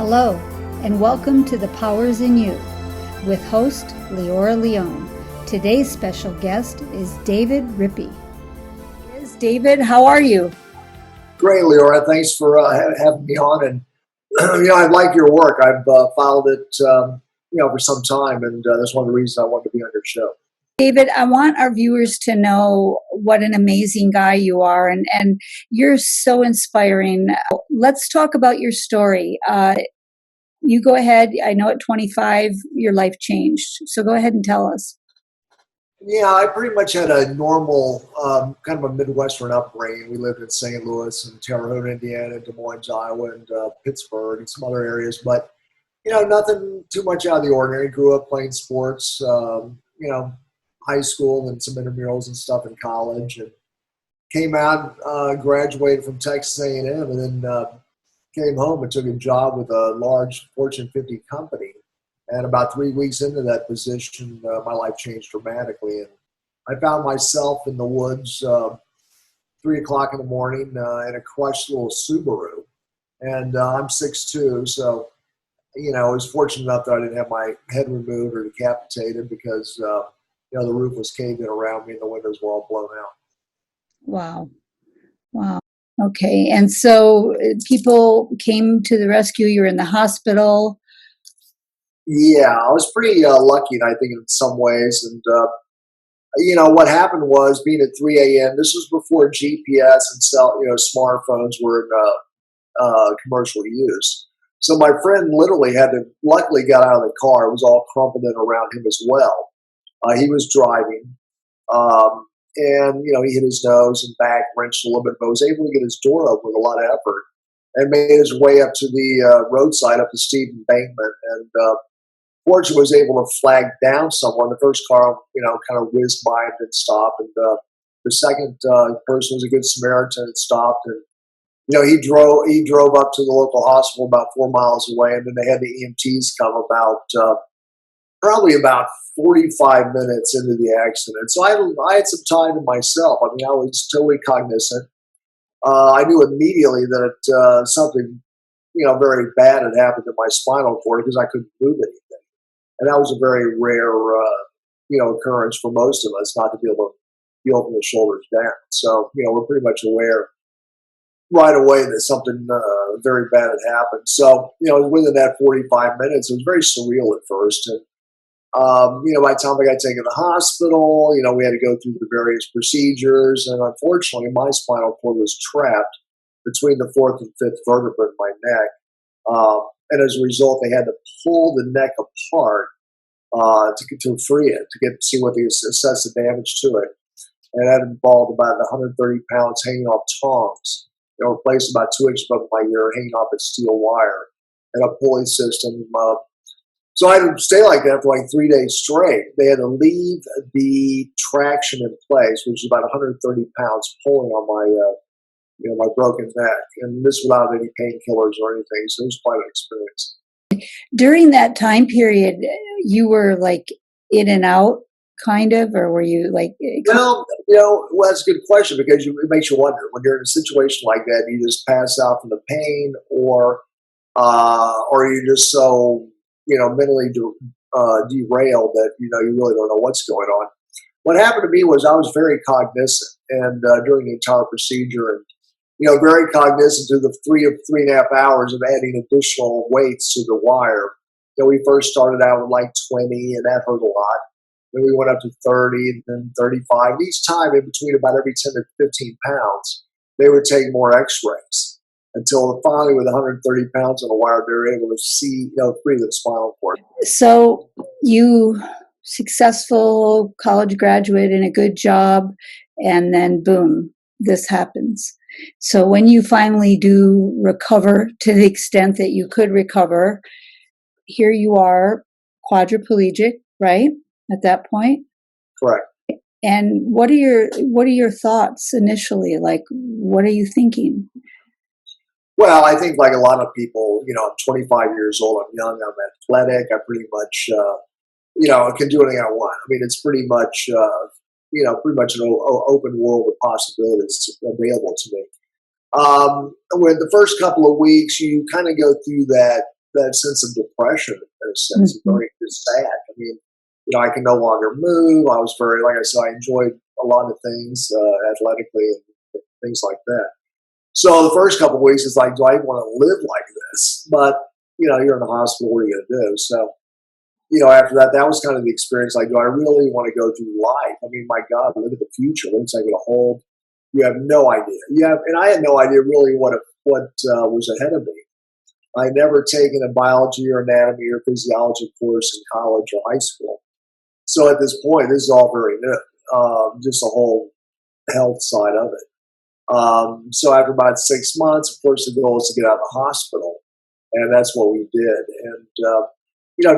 Hello, and welcome to The Powers in You with host Leora Leone. Today's special guest is David Rippy. David, how are you? Great, Leora. Thanks for having me on. And I like your work. I've followed it, for some time, and that's one of the reasons I wanted to be on your show. David, I want our viewers to know what an amazing guy you are, and you're so inspiring. Let's talk about your story. You go ahead. I know at 25, your life changed. So go ahead and tell us. Yeah, I pretty much had a normal, kind of a Midwestern upbringing. We lived in St. Louis and Terre Haute, Indiana, Des Moines, Iowa, and Pittsburgh and some other areas. But, nothing too much out of the ordinary. Grew up playing sports, high school and some intramurals and stuff in college. And came out, graduated from Texas A&M, and then came home and took a job with a large Fortune 50 company. And about 3 weeks into that position, my life changed dramatically. And I found myself in the woods, 3 o'clock in the morning, in a crushed little Subaru. And I'm 6'2", so, I was fortunate enough that I didn't have my head removed or decapitated because, the roof was caved in around me and the windows were all blown out. Wow. Okay. And so people came to the rescue. You were in the hospital. Yeah, I was pretty lucky, I think, in some ways. And, what happened was being at 3 a.m., this was before GPS and smartphones were in commercial use. So my friend literally luckily got out of the car. It was all crumpled in around him as well. He was driving. And, he hit his nose and back, wrenched a little bit, but was able to get his door open with a lot of effort and made his way up to the roadside, up the steep embankment. And fortunately was able to flag down someone. The first car, kind of whizzed by and didn't stop. And the second person was a good Samaritan and stopped. And, he drove up to the local hospital about 4 miles away. And then they had the EMTs come probably about 45 minutes into the accident. So I had some time to myself. I was totally cognizant. I knew immediately that something, very bad had happened to my spinal cord because I couldn't move anything. And that was a very rare, occurrence for most of us, not to be able to feel from the shoulders down. So, we're pretty much aware right away that something very bad had happened. So, within that 45 minutes, it was very surreal at first. And, by the time I got taken to the hospital, we had to go through the various procedures. And unfortunately, my spinal cord was trapped between the fourth and fifth vertebra in my neck. And as a result, they had to pull the neck apart to free it, to see what they assess the damage to it. And that involved about 130 pounds hanging off tongs, placed about 2 inches above my ear, hanging off a steel wire, and a pulley system. So I had to stay like that for 3 days straight. They had to leave the traction in place, which is about 130 pounds pulling on my broken neck, and this without any painkillers or anything. So it was quite an experience. During that time period, you were in and out, kind of, or were you Well, that's a good question because it makes you wonder when you're in a situation like that. You just pass out from the pain, or you're just so mentally derailed that you really don't know what's going on. What happened to me was I was very cognizant, and during the entire procedure, and very cognizant through the 3.5 hours of adding additional weights to the wire. We first started out with 20, and that hurt a lot. Then we went up to 30, and then 35. And each time, in between about every 10 to 15 pounds, they would take more X-rays until finally, with 130 pounds on the wire, they were able to see, free the spinal cord. So you successful college graduate and a good job, and then boom, this happens. So when you finally do recover to the extent that you could recover, here you are, quadriplegic, right? At that point? Correct. And what are your thoughts initially? What are you thinking? Well, I think like a lot of people, I'm 25 years old, I'm young, I'm athletic, I pretty much, can do anything I want. It's pretty much, pretty much an open world of possibilities available to me. With the first couple of weeks, you kind of go through that that sense of depression in a sense, very sad. I mean, I can no longer move. I was very, like I said, I enjoyed a lot of things athletically and things like that. So the first couple of weeks, it's like, do I want to live like this? But you're in the hospital. What are you going to do? So after that, that was kind of the experience. Like, do I really want to go through life? I mean, my God, look at the future. What's that going to hold? You have no idea. And I had no idea really what was ahead of me. I had never taken a biology or anatomy or physiology course in college or high school. So at this point, this is all very new, just the whole health side of it. So after about 6 months, of course, the goal is to get out of the hospital. And that's what we did. And,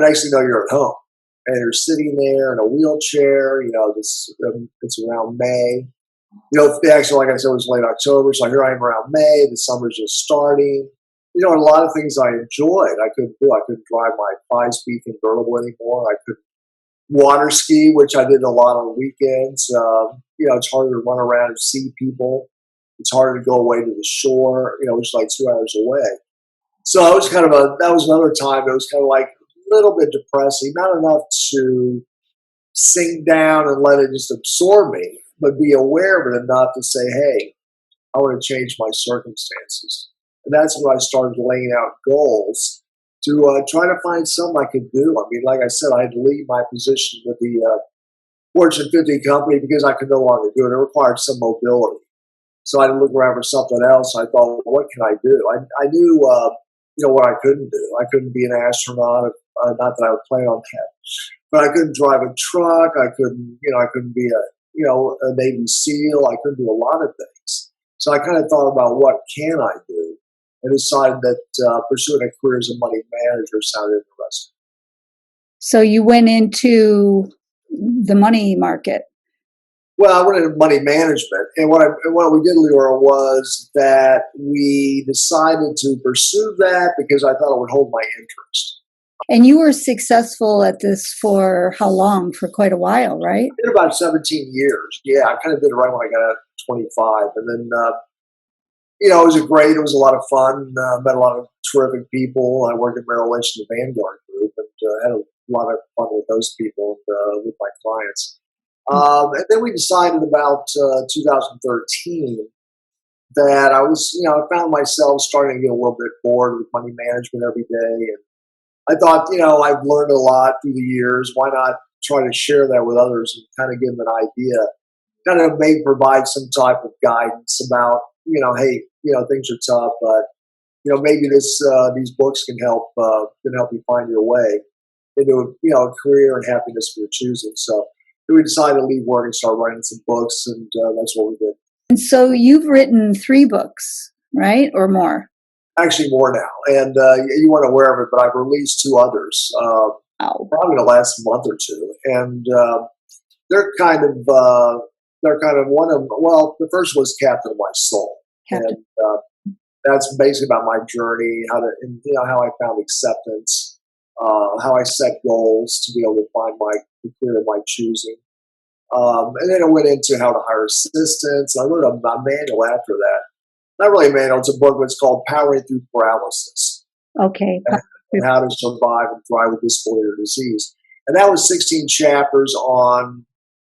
next thing you know, you're at home. And you're sitting there in a wheelchair. It's around May. Actually, like I said, it was late October. So here I am around May. The summer's just starting. A lot of things I enjoyed, I couldn't do. I couldn't drive my 5-speed convertible anymore. I couldn't water ski, which I did a lot on weekends. It's harder to run around and see people. It's harder to go away to the shore, which is like 2 hours away. So it was that was another time. It was kind of like a little bit depressing, not enough to sink down and let it just absorb me, but be aware of it enough to say, hey, I want to change my circumstances. And that's when I started laying out goals to try to find something I could do. I mean, like I said, I had to leave my position with the Fortune 50 company because I could no longer do it. It required some mobility. So I had to look around for something else. I thought, well, what can I do? I knew, what I couldn't do. I couldn't be an astronaut. Not that I would plan on that, but I couldn't drive a truck. I couldn't be a Navy SEAL. I couldn't do a lot of things. So I kind of thought about what can I do, and decided that pursuing a career as a money manager sounded interesting. So you went into the money market. Well, I went into money management, and what we did, Leora, was that we decided to pursue that because I thought it would hold my interest. And you were successful at this for how long? For quite a while, right? I did about 17 years. Yeah, I kind of did it right when I got out 25, and then it was it was a lot of fun. Met a lot of terrific people. I worked at Merrill Lynch in the Vanguard Group, and had a lot of fun with those people and with my clients. And then we decided about 2013 that I found myself starting to get a little bit bored with money management every day. And I thought, I've learned a lot through the years. Why not try to share that with others and kind of give them an idea, kind of provide some type of guidance about, hey, things are tough, but, maybe these books can help you find your way into, a career and happiness of your choosing. So we decided to leave work and start writing some books, and that's what we did. And so you've written 3 books, right? Or more? Actually, more now. And you weren't aware of it, but I've released 2 others, probably in the last month or two. And they're kind of one of, well, the first was Captain of My Soul. Captain. And that's basically about my journey, how I found acceptance, how I set goals to be able to find the career of my choosing. And then I went into how to hire assistants. I wrote a manual after that. Not really a manual, it's a book that's called Powering Through Paralysis. Okay. And how to survive and thrive with disability or disease. And that was 16 chapters on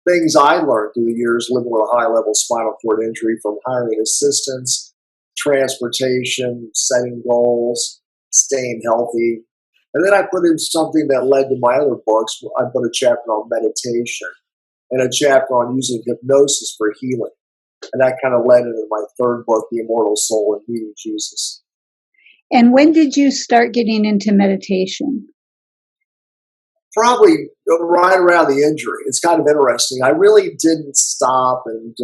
things I learned through the years living with a high-level spinal cord injury, from hiring assistants, transportation, setting goals, staying healthy. And then I put in something that led to my other books. I put a chapter on meditation and a chapter on using hypnosis for healing. And that kind of led into my third book, The Immortal Soul and Meeting Jesus. And when did you start getting into meditation? Probably right around the injury. It's kind of interesting. I really didn't stop, and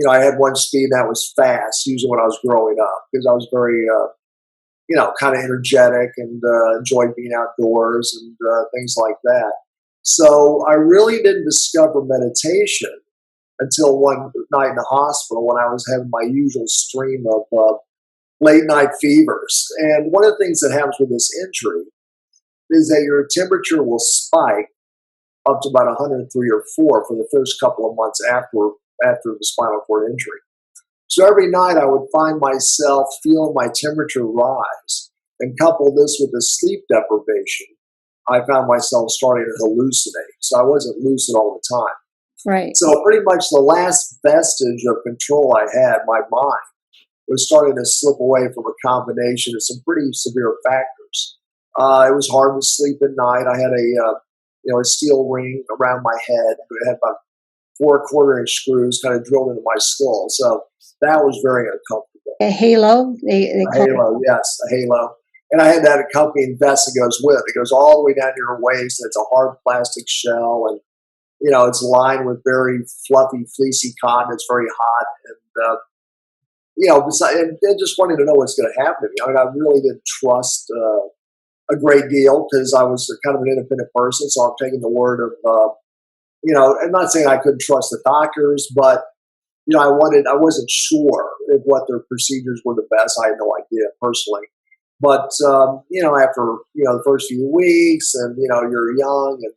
I had one speed that was fast, usually when I was growing up, because I was very, kind of energetic and enjoyed being outdoors and things like that. So I really didn't discover meditation until one night in the hospital when I was having my usual stream of late night fevers. And one of the things that happens with this injury is that your temperature will spike up to about 103 or 4 for the first couple of months after the spinal cord injury. So every night I would find myself feeling my temperature rise. And couple this with the sleep deprivation, I found myself starting to hallucinate. So I wasn't lucid all the time. Right. So pretty much the last vestige of control I had, my mind, was starting to slip away from a combination of some pretty severe factors. It was hard to sleep at night. I had a steel ring around my head. It had about 4 1/4 inch screws kind of drilled into my skull. So that was very uncomfortable. A halo, they A call it. halo, yes, a halo. And I had that accompanying vest that goes with it. It goes all the way down to your waist. It's a hard plastic shell, and it's lined with very fluffy, fleecy cotton. It's very hot, and just wanting to know what's going to happen to me. I mean, I really didn't trust a great deal because I was kind of an independent person. So I'm taking the word of, I'm not saying I couldn't trust the doctors, but I wasn't sure if what their procedures were the best. I had no idea personally. But after the first few weeks, and you're young, and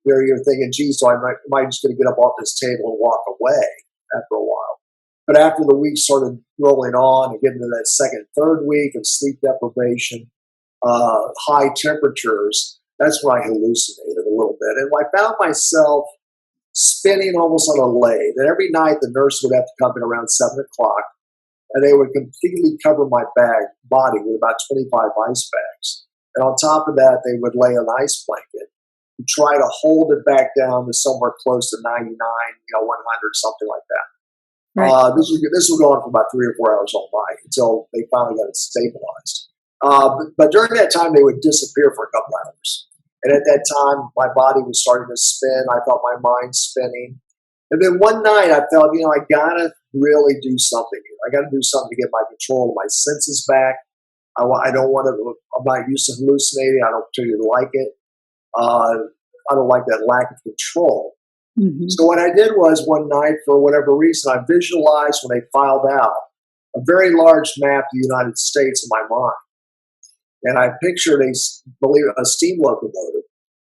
you're thinking, geez, so am I just going to get up off this table and walk away after a while? But after the weeks started rolling on and getting to that second, third week of sleep deprivation, high temperatures, that's when I hallucinated a little bit. And I found myself spinning almost on a lathe. And every night the nurse would have to come in around 7 o'clock, and they would completely cover my body with about 25 ice bags. And on top of that, they would lay an ice blanket and try to hold it back down to somewhere close to 99, 100, something like that. Right. This would go on for about 3 or 4 hours all night until they finally got it stabilized. But during that time, they would disappear for a couple hours. And at that time, my body was starting to spin. I felt my mind spinning. And then one night, I felt, I got to really do something here. I got to do something to get my control of my senses back. I don't want to, I'm not used to hallucinating. I don't particularly like it. I don't like that lack of control. Mm-hmm. So what I did was one night, for whatever reason, I visualized when they filed out a very large map of the United States in my mind. And I pictured a steam locomotive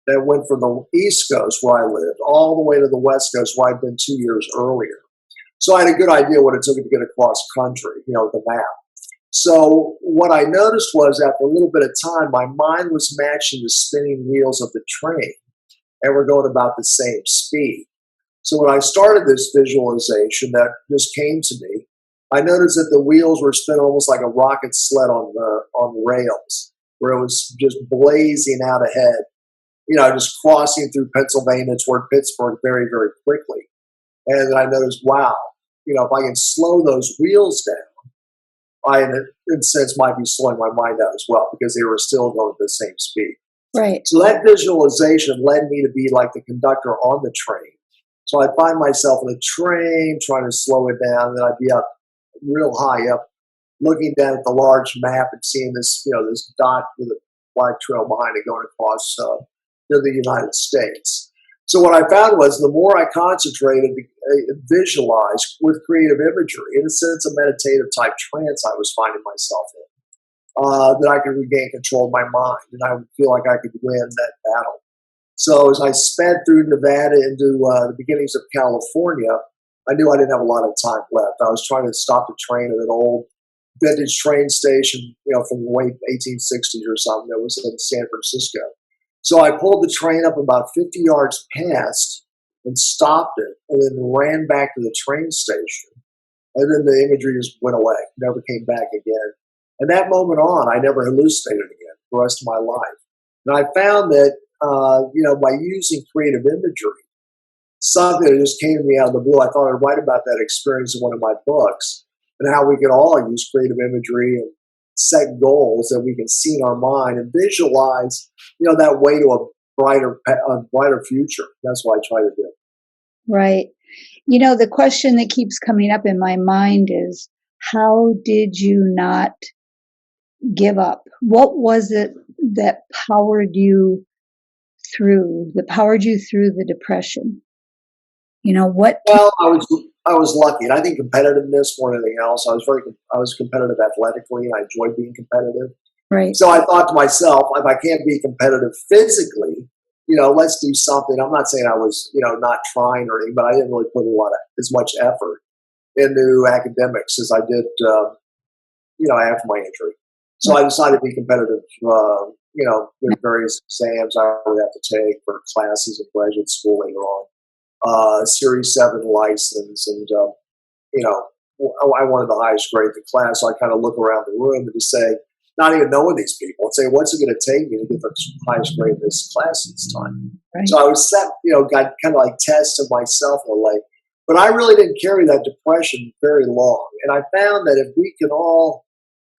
that went from the East Coast, where I lived, all the way to the West Coast, where I'd been 2 years earlier. So I had a good idea what it took to get across country, the map. So what I noticed was, after a little bit of time, my mind was matching the spinning wheels of the train, and we're going about the same speed. So when I started this visualization that just came to me, I noticed that the wheels were spinning almost like a rocket sled on rails, where it was just blazing out ahead, just crossing through Pennsylvania toward Pittsburgh very, very quickly. And then I noticed, wow, if I can slow those wheels down, I, in a sense, might be slowing my mind down as well, because they were still going at the same speed. Right. So that visualization led me to be like the conductor on the train. So I'd find myself in a train trying to slow it down, and then I'd be up real high up, looking down at the large map and seeing this, this dot with a black trail behind it going across the United States. So what I found was, the more I concentrated, visualized with creative imagery, in a sense, a meditative type trance I was finding myself in, that I could regain control of my mind, and I would feel like I could win that battle. So as I sped through Nevada into the beginnings of California, I knew I didn't have a lot of time left. I was trying to stop the train at an old vintage train station, from the late 1860s or something, that was in San Francisco. So I pulled the train up about 50 yards past and stopped it, and then ran back to the train station. And then the imagery just went away, never came back again. And that moment on, I never hallucinated again for the rest of my life. And I found that, by using creative imagery, something that just came to me out of the blue, I thought I'd write about that experience in one of my books, and how we can all use creative imagery and set goals that we can see in our mind and visualize, that way to a brighter future. That's what I try to do. Right. The question that keeps coming up in my mind is, how did you not give up? What was it that powered you through the depression? What? Well, I was lucky, and I think competitiveness more than anything else. I was competitive athletically, and I enjoyed being competitive. Right. So I thought to myself, if I can't be competitive physically, let's do something. I'm not saying I was, not trying or anything, but I didn't really put as much effort into academics as I did, after my injury. So I decided to be competitive, with various exams I would have to take for classes in graduate school later on. Series 7 license, and I wanted the highest grade in the class. So I kind of look around the room and just say, not even knowing these people, and say, what's it going to take me to get the highest grade in this class this time? Right. So I was set, got kind of like tested myself in a way. But I really didn't carry that depression very long. And I found that if we can all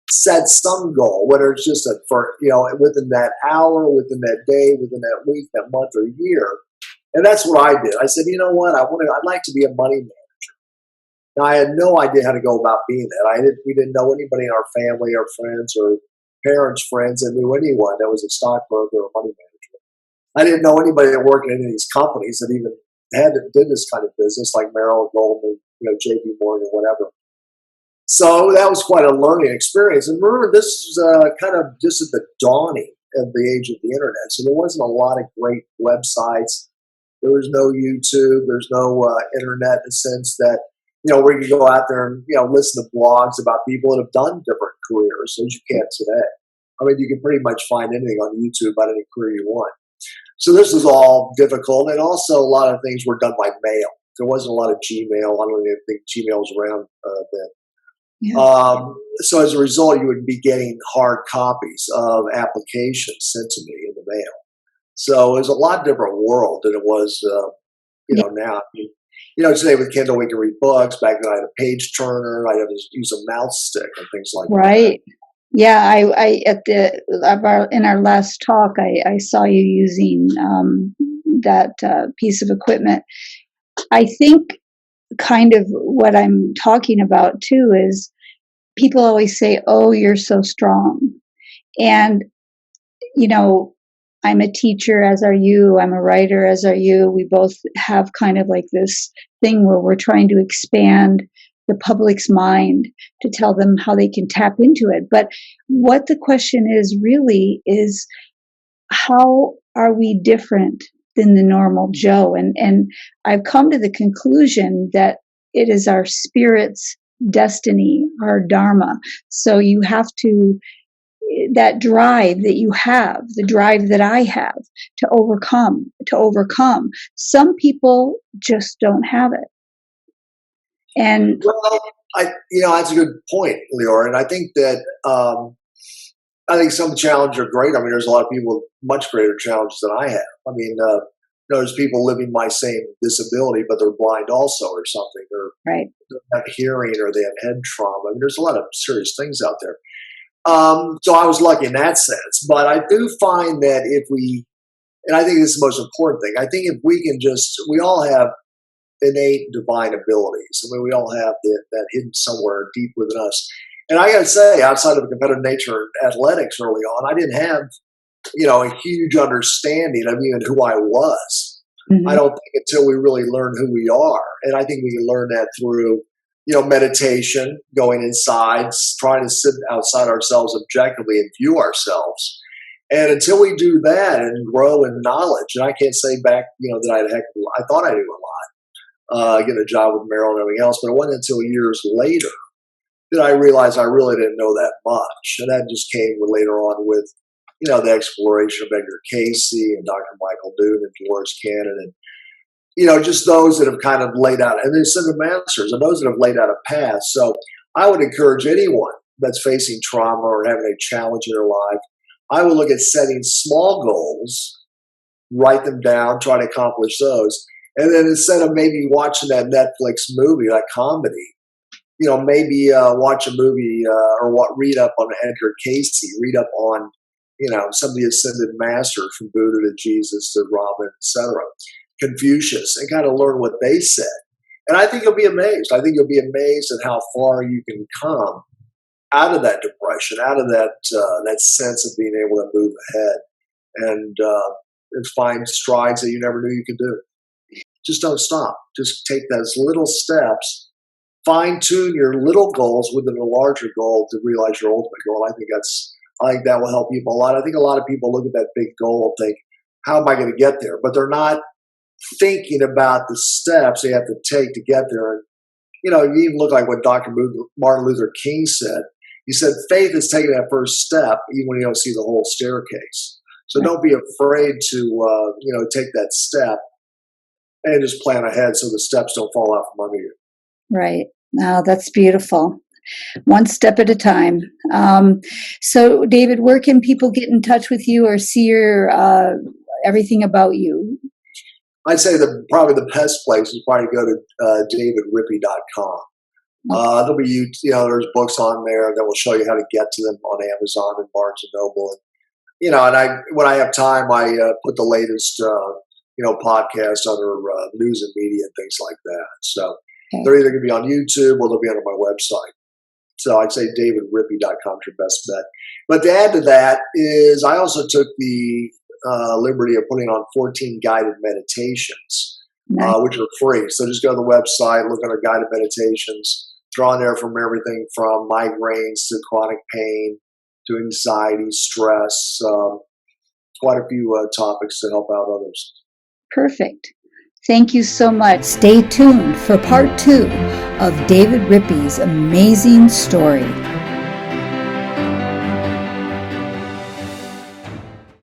set some goal, whether it's just within that hour, within that day, within that week, that month, or year, and that's what I did. I said, you know what, I'd like to be a money manager. Now, I had no idea how to go about being that. We didn't know anybody in our family, our friends, or parents' friends that knew anyone that was a stockbroker or money manager. I didn't know anybody that worked in any of these companies that even did this kind of business, like Merrill, Goldman, J.P. Morgan, whatever. So that was quite a learning experience. And remember, this was kind of just at the dawning of the age of the internet. So there wasn't a lot of great websites. There was no YouTube. There's no internet in the sense that, where you can go out there and, listen to blogs about people that have done different careers as you can today. I mean, you can pretty much find anything on YouTube about any career you want. So this was all difficult. And also a lot of things were done by mail. There wasn't a lot of Gmail. I don't even think Gmail was around then. Yeah. So as a result, you would be getting hard copies of applications sent to me in the mail. So it was a lot different world than it was, now. I mean, today with Kindle, we can read books. Back then, I had a page turner. I had to use a mouse stick and things like that. Right. Yeah. In our last talk, I saw you using that piece of equipment. I think kind of what I'm talking about too is people always say, "Oh, you're so strong," and I'm a teacher, as are you. I'm a writer, as are you. We both have kind of like this thing where we're trying to expand the public's mind to tell them how they can tap into it. But what the question is really is, how are we different than the normal Joe? And I've come to the conclusion that it is our spirit's destiny, our dharma. So you have to, that drive that you have, the drive that I have to overcome. Some people just don't have it. And well, that's a good point, Leora. And I think that some challenges are great. I mean, there's a lot of people with much greater challenges than I have. I mean, there's people living my same disability, but they're blind also, or something, or right. They have hearing, or they have head trauma. I mean, there's a lot of serious things out there. So I was lucky in that sense. But I do find that and I think this is the most important thing, I think if we can we all have innate divine abilities. I mean, we all have that hidden somewhere deep within us. And I got to say, outside of a competitive nature in athletics early on, I didn't have, a huge understanding of even who I was. Mm-hmm. I don't think until we really learn who we are. And I think we can learn that through, meditation, going inside, trying to sit outside ourselves objectively and view ourselves. And until we do that and grow in knowledge, and I can't say back, that I thought I knew a lot, getting a job with Merrill and everything else, but it wasn't until years later that I realized I really didn't know that much. And that just came later on with, the exploration of Edgar Casey and Dr. Michael Newton and Dolores Cannon, and, just those that have kind of laid out, and then Cinder Masters, and those that have laid out a path. So I would encourage anyone that's facing trauma or having a challenge in their life, I would look at setting small goals, write them down, try to accomplish those. And then instead of maybe watching that Netflix movie, that comedy, maybe watch a movie or read up on Edgar Casey, read up on, some of the ascended masters from Buddha to Jesus to Robin, etc., Confucius, and kind of learn what they said. And I think you'll be amazed. I think you'll be amazed at how far you can come out of that depression, out of that sense of being able to move ahead and find strides that you never knew you could do. Just don't stop. Just take those little steps. Fine-tune your little goals within a larger goal to realize your ultimate goal. I think that will help people a lot. I think a lot of people look at that big goal and think, how am I going to get there? But they're not thinking about the steps they have to take to get there. And, you even look like what Dr. Martin Luther King said. He said faith is taking that first step, even when you don't see the whole staircase. So don't be afraid to take that step and just plan ahead so the steps don't fall out from under you. Right. Now that's beautiful. One step at a time. So, David, where can people get in touch with you or see your everything about you? I'd say probably the best place is probably to go to davidrippy.com. There'll be there's books on there that will show you how to get to them on Amazon and Barnes and Noble, and when I have time, I put the latest podcasts under news and media and things like that. So they're either going to be on YouTube or they'll be on my website. So I'd say davidrippy.com is your best bet. But to add to that is I also took the liberty of putting on 14 guided meditations, which are free. So just go to the website, look under guided meditations. They're on there from everything from migraines to chronic pain to anxiety, stress, quite a few topics to help out others. Perfect. Thank you so much. Stay tuned for part 2 of David Rippy's amazing story.